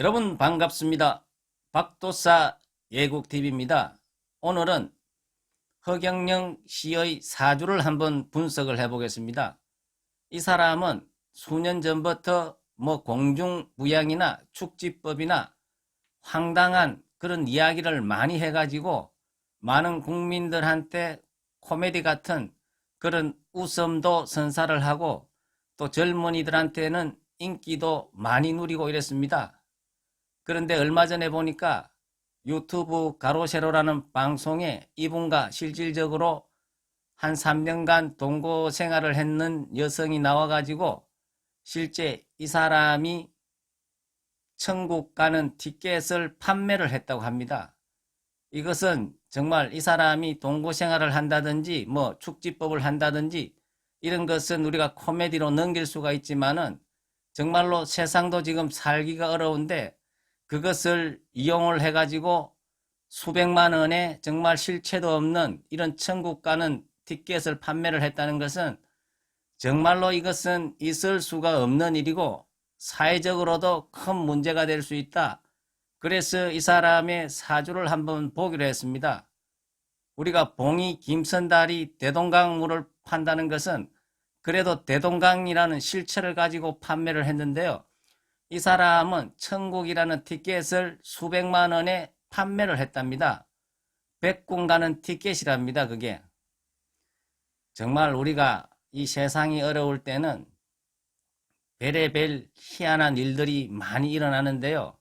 여러분 반갑습니다. 박도사 예국TV입니다. 오늘은 허경영 씨의 사주를 한번 분석을 해보겠습니다. 이 사람은 수년 전부터 공중부양이나 축지법이나 황당한 그런 이야기를 많이 해가지고 많은 국민들한테 코미디 같은 그런 웃음도 선사를 하고 또 젊은이들한테는 인기도 많이 누리고 이랬습니다. 그런데 얼마 전에 보니까 유튜브 가로세로라는 방송에 이분과 실질적으로 한 3년간 동거 생활을 했는 여성이 나와가지고 실제 이 사람이 천국 가는 티켓을 판매를 했다고 합니다. 이것은 정말 이 사람이 동거 생활을 한다든지 축지법을 한다든지 이런 것은 우리가 코미디로 넘길 수가 있지만은 정말로 세상도 지금 살기가 어려운데 그것을 이용을 해가지고 수백만 원에 정말 실체도 없는 이런 천국 가는 티켓을 판매를 했다는 것은 정말로 이것은 있을 수가 없는 일이고 사회적으로도 큰 문제가 될 수 있다. 그래서 이 사람의 사주를 한번 보기로 했습니다. 우리가 봉이 김선달이 대동강물을 판다는 것은 그래도 대동강이라는 실체를 가지고 판매를 했는데요. 이 사람은 천국이라는 티켓을 수백만 원에 판매를 했답니다. 백궁 가는 티켓이랍니다. 그게 정말 우리가 이 세상이 어려울 때는 별의별 희한한 일들이 많이 일어나는데요.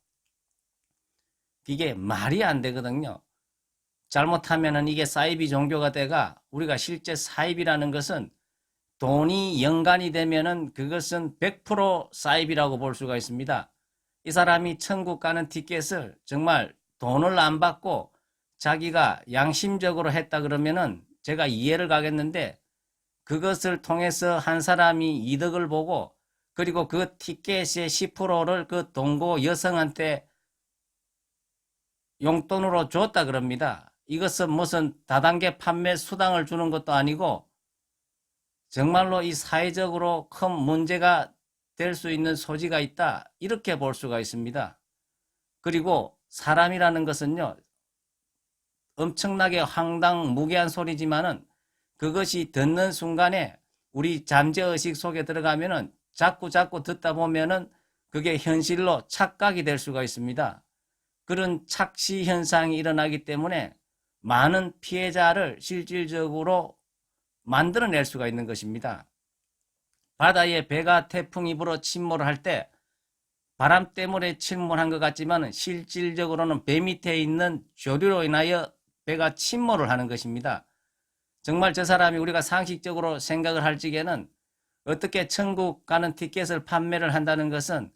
이게 말이 안 되거든요. 잘못하면은 이게 사이비 종교가 돼가 우리가 실제 사이비라는 것은 돈이 연관이 되면은 그것은 100% 사이비라고 볼 수가 있습니다. 이 사람이 천국 가는 티켓을 정말 돈을 안 받고 자기가 양심적으로 했다 그러면은 제가 이해를 가겠는데 그것을 통해서 한 사람이 이득을 보고 그리고 그 티켓의 10%를 그 동거 여성한테 용돈으로 줬다 그럽니다. 이것은 무슨 다단계 판매 수당을 주는 것도 아니고 정말로 이 사회적으로 큰 문제가 될 수 있는 소지가 있다. 이렇게 볼 수가 있습니다. 그리고 사람이라는 것은요. 엄청나게 황당무계한 소리지만은 그것이 듣는 순간에 우리 잠재의식 속에 들어가면은 자꾸 듣다 보면은 그게 현실로 착각이 될 수가 있습니다. 그런 착시 현상이 일어나기 때문에 많은 피해자를 실질적으로 만들어낼 수가 있는 것입니다. 바다에 배가 태풍이 불어 침몰을 할 때 바람 때문에 침몰한 것 같지만 실질적으로는 배 밑에 있는 조류로 인하여 배가 침몰을 하는 것입니다. 정말 저 사람이 우리가 상식적으로 생각을 할 적에는 어떻게 천국 가는 티켓을 판매를 한다는 것은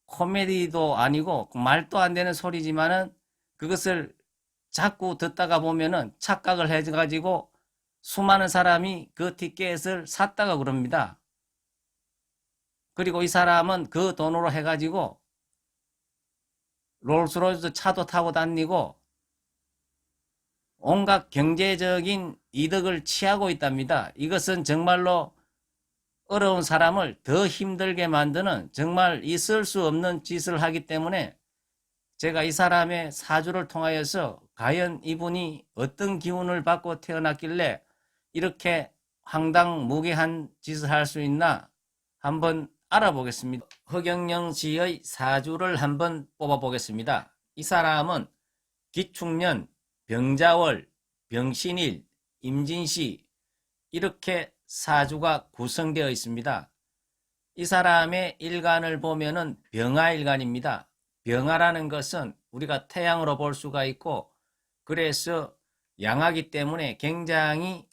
코미디도 아니고 말도 안 되는 소리지만은 그것을 자꾸 듣다가 보면은 착각을 해가지고 수많은 사람이 그 티켓을 샀다가 그럽니다. 그리고 이 사람은 그 돈으로 해가지고 롤스로이스 차도 타고 다니고 온갖 경제적인 이득을 취하고 있답니다. 이것은 정말로 어려운 사람을 더 힘들게 만드는 정말 있을 수 없는 짓을 하기 때문에 제가 이 사람의 사주를 통하여서 과연 이분이 어떤 기운을 받고 태어났길래 이렇게 황당무계한 짓을 할 수 있나 한번 알아보겠습니다. 허경영 씨의 사주를 한번 뽑아보겠습니다. 이 사람은 기축년, 병자월, 병신일, 임진시 이렇게 사주가 구성되어 있습니다. 이 사람의 일간을 보면은 병화일간입니다. 병화라는 것은 우리가 태양으로 볼 수가 있고 그래서 양하기 때문에 굉장히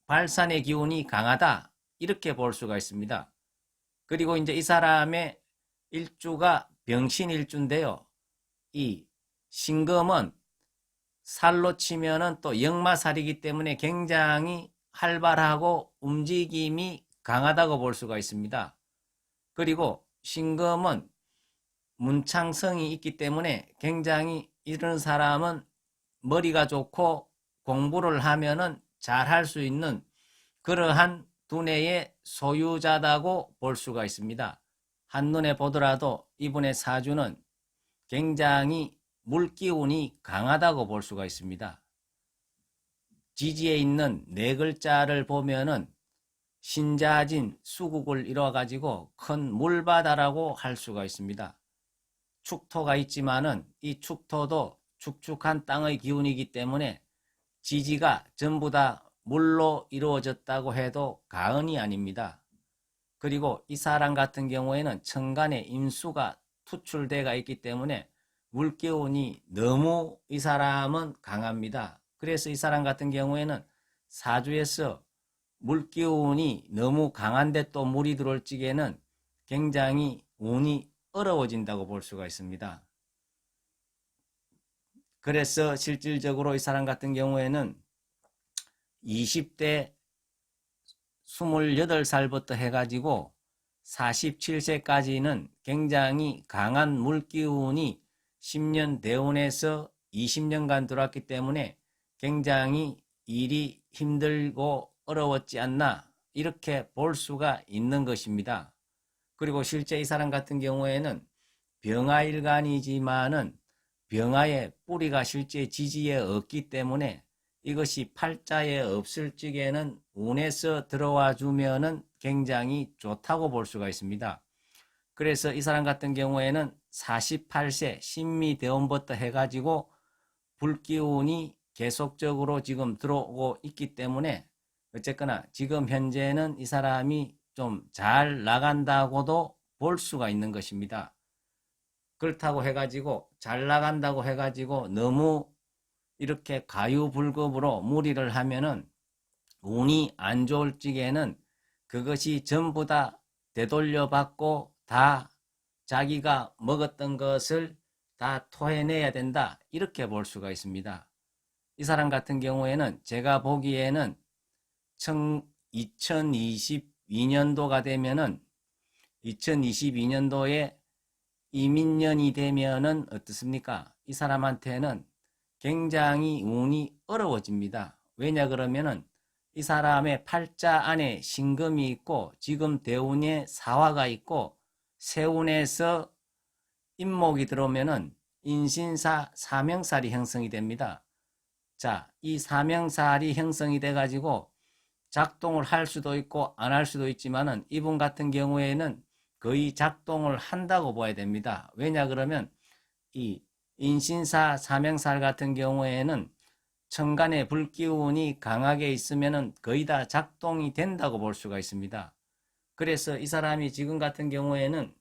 발산의 기운이 강하다 이렇게 볼 수가 있습니다. 그리고 이제 이 사람의 일주가 병신일주인데요. 이 신금은 살로 치면은 또 역마살이기 때문에 굉장히 활발하고 움직임이 강하다고 볼 수가 있습니다. 그리고 신금은 문창성이 있기 때문에 굉장히 이런 사람은 머리가 좋고 공부를 하면은 잘할 수 있는 그러한 두뇌의 소유자다고 볼 수가 있습니다. 한눈에 보더라도 이분의 사주는 굉장히 물기운이 강하다고 볼 수가 있습니다. 지지에 있는 네 글자를 보면은 신자진 수국을 이뤄 가지고 큰 물바다라고 할 수가 있습니다. 축토가 있지만은 이 축토도 축축한 땅의 기운이기 때문에 지지가 전부 다 물로 이루어졌다고 해도 과언이 아닙니다. 그리고 이 사람 같은 경우에는 천간에 임수가 투출돼가 있기 때문에 물기운이 너무 이 사람은 강합니다. 그래서 이 사람 같은 경우에는 사주에서 물기운이 너무 강한데 또 물이 들어올 적에는 굉장히 운이 어려워진다고 볼 수가 있습니다. 그래서 실질적으로 이 사람 같은 경우에는 20대 28살부터 해가지고 47세까지는 굉장히 강한 물기운이 10년 대운에서 20년간 들어왔기 때문에 굉장히 일이 힘들고 어려웠지 않나 이렇게 볼 수가 있는 것입니다. 그리고 실제 이 사람 같은 경우에는 병화일간이지만은 병화의 뿌리가 실제 지지에 없기 때문에 이것이 팔자에 없을 적에는 운에서 들어와 주면은 굉장히 좋다고 볼 수가 있습니다. 그래서 이 사람 같은 경우에는 48세 신미대운부터 해가지고 불기운이 계속적으로 지금 들어오고 있기 때문에 어쨌거나 지금 현재는 이 사람이 좀 잘 나간다고도 볼 수가 있는 것입니다. 그렇다고 해가지고 잘 나간다고 해가지고 너무 이렇게 가유불급으로 무리를 하면은 운이 안 좋을 적에는 그것이 전부 다 되돌려 받고 다 자기가 먹었던 것을 다 토해내야 된다 이렇게 볼 수가 있습니다. 이 사람 같은 경우에는 제가 보기에는 2022년도가 되면은 2022년도에 이민년이 되면은 어떻습니까? 이 사람한테는 굉장히 운이 어려워집니다. 왜냐 그러면은 이 사람의 팔자 안에 신금이 있고 지금 대운에 사화가 있고 세운에서 임목이 들어오면은 인신사 사명살이 형성이 됩니다. 자, 이 사명살이 형성이 돼 가지고 작동을 할 수도 있고 안 할 수도 있지만은 이분 같은 경우에는 거의 작동을 한다고 봐야 됩니다. 왜냐 그러면 이 인신사 사명살 같은 경우에는 천간에 불기운이 강하게 있으면은 거의 다 작동이 된다고 볼 수가 있습니다. 그래서 이 사람이 지금 같은 경우에는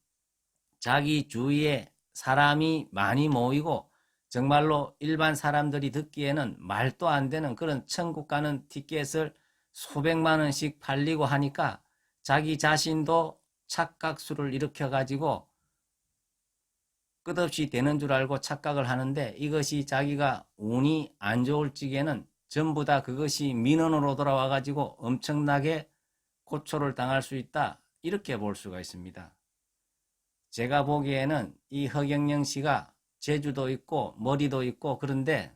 자기 주위에 사람이 많이 모이고 정말로 일반 사람들이 듣기에는 말도 안 되는 그런 천국 가는 티켓을 수백만 원씩 팔리고 하니까 자기 자신도 착각수를 일으켜 가지고 끝없이 되는 줄 알고 착각을 하는데 이것이 자기가 운이 안 좋을 적에는 전부 다 그것이 민원으로 돌아와 가지고 엄청나게 고초를 당할 수 있다 이렇게 볼 수가 있습니다. 제가 보기에는 이 허경영 씨가 재주도 있고 머리도 있고 그런데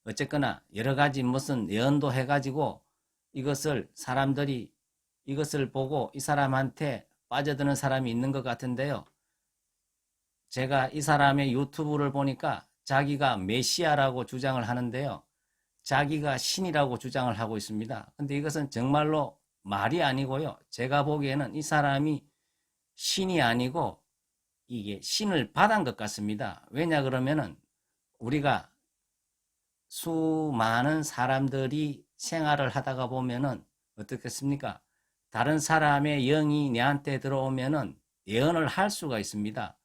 어쨌거나 여러 가지 무슨 예언도 해가지고 이것을 사람들이 이것을 보고 이 사람한테 빠져드는 사람이 있는 것 같은데요. 제가 이 사람의 유튜브를 보니까 자기가 메시아라고 주장을 하는데요. 자기가 신이라고 주장을 하고 있습니다. 근데 이것은 정말로 말이 아니고요. 제가 보기에는 이 사람이 신이 아니고 이게 신을 받은 것 같습니다. 왜냐 그러면은 우리가 수많은 사람들이 생활을 하다가 보면은 어떻겠습니까? 다른 사람의 영이 내한테 들어오면은 예언을 할 수가 있습니다.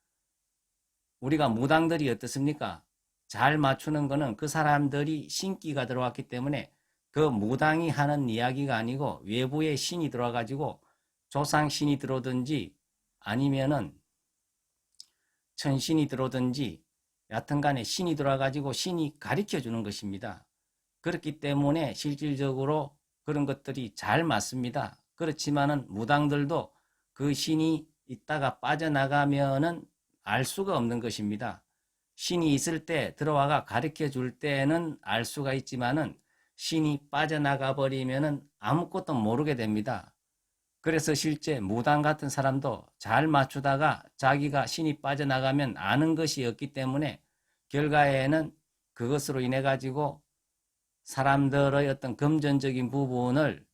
우리가 무당들이 어떻습니까? 잘 맞추는 거는 그 사람들이 신기가 들어왔기 때문에 그 무당이 하는 이야기가 아니고 외부의 신이 들어와가지고 조상신이 들어오든지 아니면은 천신이 들어오든지 여하튼간에 신이 들어와가지고 신이 가르쳐 주는 것입니다. 그렇기 때문에 실질적으로 그런 것들이 잘 맞습니다. 그렇지만은 무당들도 그 신이 있다가 빠져나가면은 알 수가 없는 것입니다. 신이 있을 때 들어와가 가르쳐 줄 때는 알 수가 있지만은 신이 빠져나가 버리면은 아무것도 모르게 됩니다. 그래서 실제 무당 같은 사람도 잘 맞추다가 자기가 신이 빠져나가면 아는 것이 없기 때문에 결과에는 그것으로 인해 가지고 사람들의 어떤 금전적인 부분을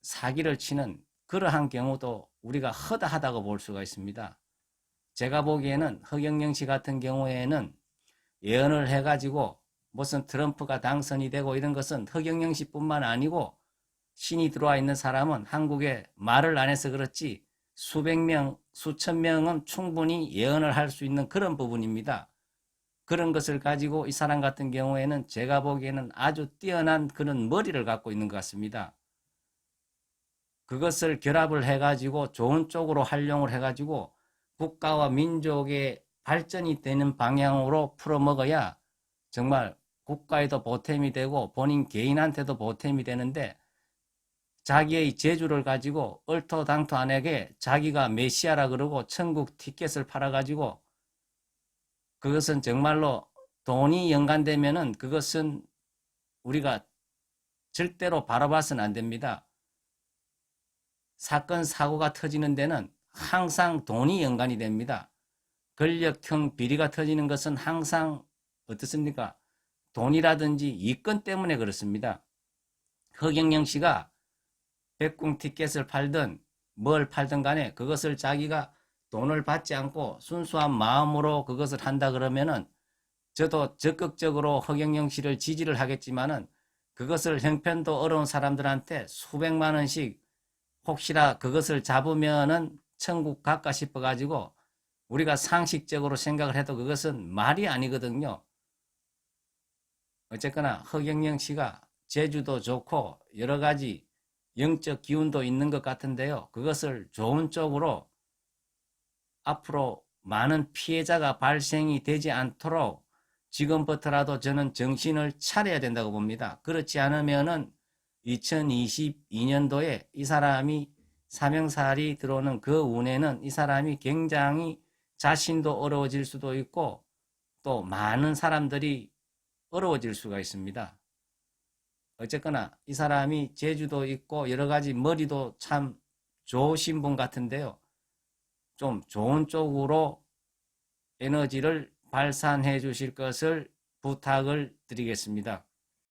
사기를 치는 그러한 경우도 우리가 허다하다고 볼 수가 있습니다. 제가 보기에는 허경영 씨 같은 경우에는 예언을 해가지고 무슨 트럼프가 당선이 되고 이런 것은 허경영 씨뿐만 아니고 신이 들어와 있는 사람은 한국에 말을 안 해서 그렇지 수백 명, 수천 명은 충분히 예언을 할 수 있는 그런 부분입니다. 그런 것을 가지고 이 사람 같은 경우에는 제가 보기에는 아주 뛰어난 그런 머리를 갖고 있는 것 같습니다. 그것을 결합을 해가지고 좋은 쪽으로 활용을 해가지고 국가와 민족의 발전이 되는 방향으로 풀어먹어야 정말 국가에도 보탬이 되고 본인 개인한테도 보탬이 되는데 자기의 재주를 가지고 얼토당토안하게 자기가 메시아라 그러고 천국 티켓을 팔아가지고 그것은 정말로 돈이 연관되면은 그것은 우리가 절대로 바라봐서는 안 됩니다. 사건, 사고가 터지는 데는 항상 돈이 연관이 됩니다. 권력형 비리가 터지는 것은 항상 어떻습니까? 돈이라든지 이권 때문에 그렇습니다. 허경영 씨가 백궁 티켓을 팔든 뭘 팔든 간에 그것을 자기가 돈을 받지 않고 순수한 마음으로 그것을 한다 그러면은 저도 적극적으로 허경영 씨를 지지를 하겠지만은 그것을 형편도 어려운 사람들한테 수백만 원씩 혹시나 그것을 잡으면은 천국 갈까 싶어 가지고 우리가 상식적으로 생각을 해도 그것은 말이 아니거든요. 어쨌거나 허경영 씨가 재주도 좋고 여러 가지 영적 기운도 있는 것 같은데요. 그것을 좋은 쪽으로 앞으로 많은 피해자가 발생이 되지 않도록 지금부터라도 저는 정신을 차려야 된다고 봅니다. 그렇지 않으면은 2022년도에 이 사람이 사명살이 들어오는 그 운에는 이 사람이 굉장히 자신도 어려워질 수도 있고 또 많은 사람들이 어려워질 수가 있습니다. 어쨌거나 이 사람이 재주도 있고 여러 가지 머리도 참 좋으신 분 같은데요. 좀 좋은 쪽으로 에너지를 발산해 주실 것을 부탁을 드리겠습니다.